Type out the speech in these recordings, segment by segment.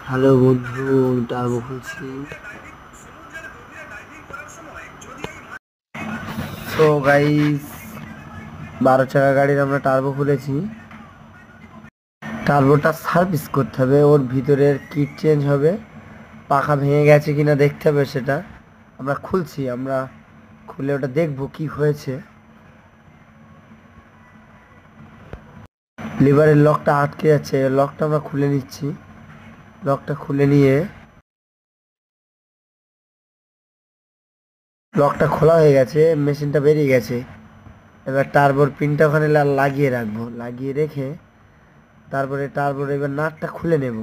Hello বন্ধু, আমি turbo খুলছি। সো গাইস, 12 চাকা গাড়ির আমরা টার্বো খুলেছি। টার্বোটা সার্ভিস করতে হবে, ওর ভিতরের কিট চেঞ্জ হবে, পাখা ভেঙে গেছে কিনা দেখতে হবে। সেটা আমরা খুলছি, আমরা খুলে ওটা দেখবো কি হয়েছে। লিভারের লকটা আটকে যাচ্ছে, লকটা আমরা খুলে নিচ্ছি। লকটা খুলে নিয়ে লকটা খোলা হয়ে গেছে, মেশিনটা বেরিয়ে গেছে। এবার টার্বোর পিনটা ওখানে লাগিয়ে রাখবো, লাগিয়ে রেখে তারপরে এবার নাটটা খুলে নেব।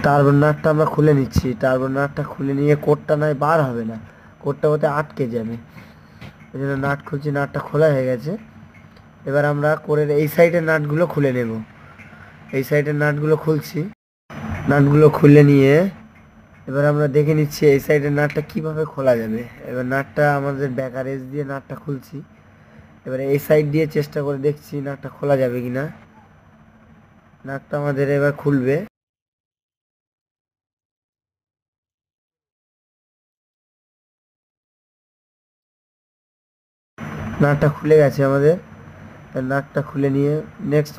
টার্বো নাটটা আমরা খুলে নিচ্ছি। টার্বো নাটটা খুলে নিয়ে কোডটা নয় বার হবে না, কোডটা ওতে আটকে যাবে। ওই জন্য নাট খুলছি, নাটটা খোলা হয়ে গেছে। এবার আমরা কোরের এই সাইডের নাটগুলো খুলে নেব। এই সাইডের নাটগুলো খুলছি। নাটগুলো খুলে নিয়ে এবার আমরা দেখে নিচ্ছি এই সাইডের নাটটা কিভাবে খোলা যাবে। এবার নাটটা আমাদের ব্যাকার এজ দিয়ে নাটটা খুলছি। এবারে এই সাইড দিয়ে চেষ্টা করে দেখছি নাটটা খোলা যাবে কিনা। নাটটা আমাদের এবার খুলবে। নাটটা খুলে গেছে আমাদের। নাটটা খুলে নিয়ে নেক্সট